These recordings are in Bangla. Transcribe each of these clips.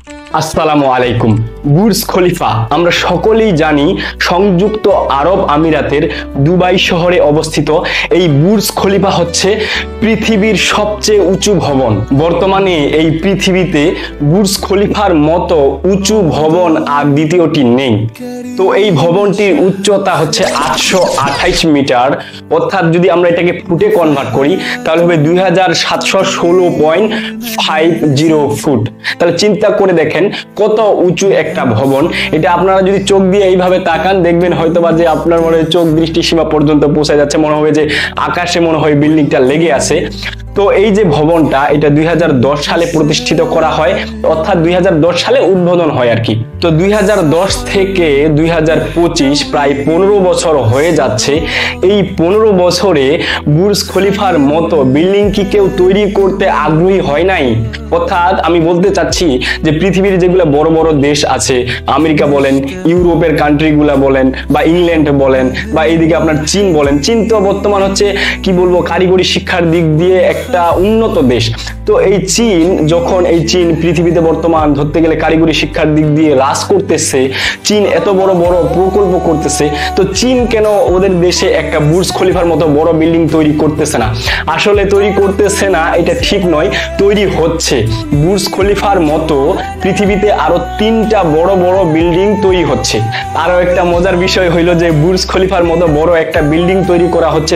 আসসালামু আলাইকুম। বুর্জ খলিফা আমরা সকলেই জানি সংযুক্ত আরব আমিরাতের দুবাই শহরে অবস্থিত। এই বুর্জ খলিফা হচ্ছে পৃথিবীর সবচেয়ে উঁচু ভবন। বর্তমানে এই পৃথিবীতে বুর্জ খলিফার মতো উঁচু ভবন আর দ্বিতীয়টি নেই। তো এই ভবনটির উচ্চতা হচ্ছে 828 মিটার, অর্থাৎ যদি আমরা এটাকে ফুটে কনভার্ট করি তাহলে হবে 2716.50 ফুট। তাহলে চিন্তা করে দেখেন কত উঁচু একটা ভবন। এটা আপনারা যদি চোখ দিয়ে এইভাবে তাকান দেখবেন হয়তোবা যে আপনার মনে হয় চোখ দৃষ্টি সীমা পর্যন্ত পৌঁছে যাচ্ছে, মনে হবে যে আকাশে মনে হয় বিল্ডিংটা লেগে আছে। তো এই যে ভবনটা এটা 2010 সালে প্রতিষ্ঠিত করা হয়, অর্থাৎ 2010 সালে উদ্বোধন হয় আর কি। তো 2010 থেকে 2025 প্রায় 15 বছর হয়ে যাচ্ছে। এই 15 বছরে বুর্জ খলিফার মতো বিল্ডিং কি কেউ তৈরি করতে আগ্রহী হয় নাই? অর্থাৎ আমি বলতে চাচ্ছি যে পৃথিবীর যেগুলো বড় বড় দেশ আছে, আমেরিকা বলেন, ইউরোপের কান্ট্রিগুলা বলেন, বা ইংল্যান্ড বলেন, বা এইদিকে আপনার চীন বলেন। চীন তো বর্তমান হচ্ছে কি বলবো কারিগরি শিক্ষার দিক দিয়ে একটা উন্নত দেশ। তো এই চীন যখন চীন পৃথিবীতে বর্তমান ধরতে গেলে কারিগরি শিক্ষার দিক দিয়ে রাজ করতেছে, চীন এত বড় বড় প্রকল্প করতেছে, তো চীন কেন ওদের দেশে একটা বুর্জ খলিফার মতো বড় বিল্ডিং তৈরি করতেছে না? আসলে তৈরি করতেছে না এটা ঠিক নয়, তৈরি হচ্ছে। বুর্জ খলিফার মতো পৃথিবীতে আরো 3টা বড় বড় বিল্ডিং তৈরি হচ্ছে। আরো একটা মজার বিষয় হইলো যে বুর্জ খলিফার মতো বড় একটা বিল্ডিং তৈরি করা হচ্ছে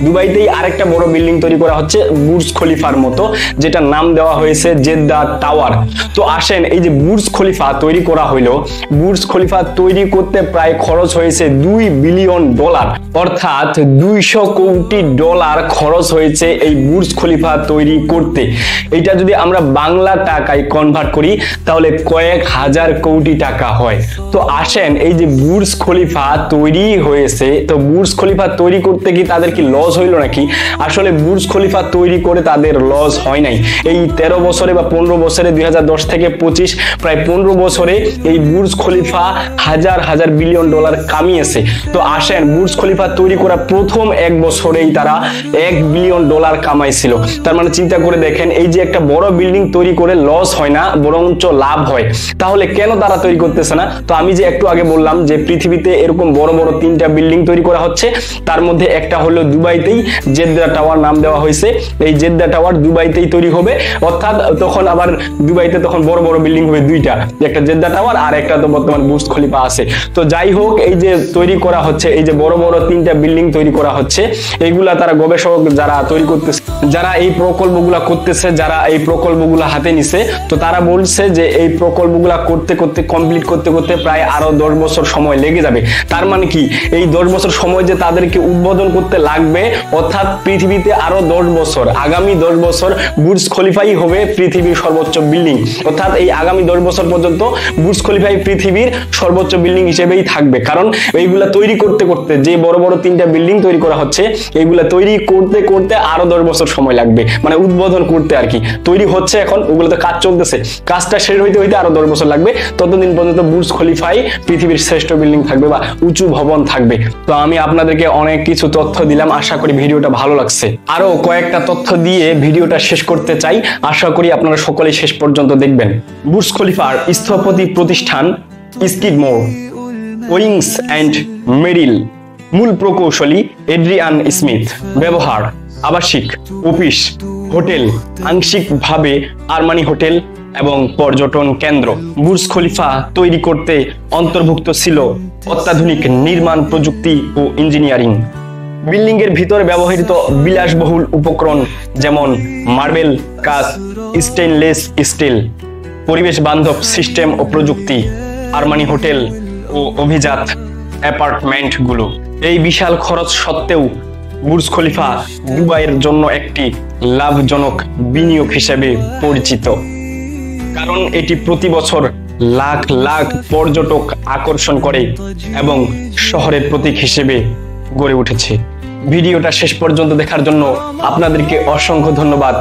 দুবাইতেই আরেকটা বড় বিল্ডিং তৈরি করা হচ্ছে বুর্জ খলিফার মতো, যেটা নাম দেওয়া হয়েছে জেদ্দা টাওয়ার। তো আসেন এই যে বুর্জ খলিফা তৈরি করা হইলো, বুর্জ খলিফা তৈরি করতে প্রায় খরচ হয়েছে $2 বিলিয়ন, অর্থাৎ 200 কোটি ডলার খরচ হয়েছে এই বুর্জ খলিফা তৈরি করতে। এটা যদি আমরা বাংলা টাকায় কনভার্ট করি তাহলে কয়েক হাজার কোটি টাকা হয়। তো আসেন এই যে বুর্জ খলিফা তৈরি হয়েছে, তো বুর্জ খলিফা তৈরি করতে কি তাদের কি লস হইলো নাকি? আসলে বুর্জ খলিফা তৈরি করে তাদের লস হয় নাই। এই 13 বছরে বা 15 বছরে 2010 থেকে 25 প্রায় 15 বছরে এই বুর্জ খলিফা হাজার হাজার বিলিয়ন ডলার কামিয়েছে। তো আসেন বুর্জ খলিফা তৈরি করা প্রথম 1 বছরেই তারা $1 বিলিয়ন কামাইছিল। তার মানে চিন্তা করে দেখেন এই যে একটা বড় বিল্ডিং তৈরি করে লস হয় না, বরঞ্চ লাভ হয়। তাহলে কেন তারা তৈরি করতেছে না? তো আমি যে একটু আগে বললাম যে পৃথিবীতে এরকম বড় বড় 3টা বিল্ডিং তৈরি করা হচ্ছে, তার মধ্যে একটা হলো দুবাইতেই জেদ্দা টাওয়ার নাম দেওয়া হয়েছে। এই জেদ্দা টাওয়ার দুবাইতেই তৈরি হবে, অর্থাৎ তখন আবার দুবাইতে তখন বড় বড় বিল্ডিং হবে 2টা, একটা জেদ্দা টাওয়ার আর একটা তো বর্তমান বুর্জ খলিফা আছে। তো যাই হোক এই যে তৈরি করা হচ্ছে, এই যে বড় বড় 3টা বিল্ডিং তৈরি করা হচ্ছে, এইগুলা তারা গবেষক যারা তৈরি করতেছে, যারা এই প্রকল্পগুলা করতেছে, যারা এই প্রকল্পগুলা হাতে নিছে, তো তারা বলছে যে এই প্রকল্পগুলা করতে করতে কমপ্লিট করতে করতে প্রায় আরো 10 বছর সময় লেগে যাবে। তার মানে কি এই 10 বছর সময় যে তাদেরকে উদ্বোধন করতে লাগবে, অর্থাৎ পৃথিবীতে আরো 10 বছর, আগামী 10 বছর বুর্জ খলিফাই হবে পৃথিবীর সর্বোচ্চ বিল্ডিং। অর্থাৎ এই আগামী 10 বছর পর্যন্ত বুর্জ খলিফাই পৃথিবীর সর্বোচ্চ বিল্ডিং হিসেবেই থাকবে। কারণ এইগুলা তৈরি করতে করতে যে বড় বড় 3টা বিল্ডিং তৈরি করা হচ্ছে, এইগুলা তৈরি করতে করতে আরো 10 বছর সময় লাগবে, মানে উদ্বোধন করতে আর কি। তৈরি হচ্ছে এখন, ওগুলোতে কাজ চলতেছে, কাজটা শেষ হইতে হইতে আরো 10 বছর লাগবে। ততদিন পর্যন্ত বুর্জ খলিফাই পৃথিবীর শ্রেষ্ঠ বিল্ডিং থাকবে বা উঁচু ভবন থাকবে। তো আমি আপনাদেরকে অনেক কিছু তথ্য দিলাম, আশা করি ভিডিওটা ভালো লাগছে। আরো কয়েকটা তথ্য দিয়ে ভিডিওটা শেষ করতে চাই, আশা করি আপনারা সকলেই শেষ পর্যন্ত দেখবেন। বুর্জ খলিফার স্থপতি প্রতিষ্ঠান স্কিডমোর, ওয়িংস অ্যান্ড মেরিল। মূল প্রকৌশলী এড্রিয়ান স্মিথ। ব্যবহার আবাসিক, অফিস, হোটেল, আংশিকভাবে আরমানি হোটেল এবং পর্যটন কেন্দ্র। বুর্জ খলিফা তৈরি করতে অন্তর্ভুক্ত ছিল অত্যাধুনিক নির্মাণ প্রযুক্তি ও ইঞ্জিনিয়ারিং। বিল্ডিং এর ভিতরে ব্যবহৃত বিলাসবহুল উপকরণ যেমন মার্বেল, কাঁচ, স্টেইনলেস স্টিল, পরিবেশ বান্ধব সিস্টেম ও প্রযুক্তি, আরমানি হোটেল ও অভিজাত অ্যাপার্টমেন্টগুলো। এই বিশাল খরচ সত্ত্বেও বুর্জ খলিফা দুবাইয়ের জন্য একটি লাভজনক বিনিয়োগ হিসেবে পরিচিত, কারণ এটি প্রতি বছর লাখ লাখ পর্যটক আকর্ষণ করে এবং শহরের প্রতীক হিসেবে গড়ে উঠেছে। ভিডিওটা শেষ পর্যন্ত দেখার জন্য আপনাদেরকে অসংখ্য ধন্যবাদ।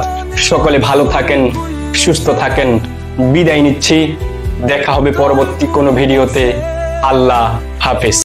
সকলে ভালো থাকেন, সুস্থ থাকেন। বিদায় নিচ্ছি, দেখা হবে পরবর্তী কোনো ভিডিওতে। আল্লাহ হাফেজ।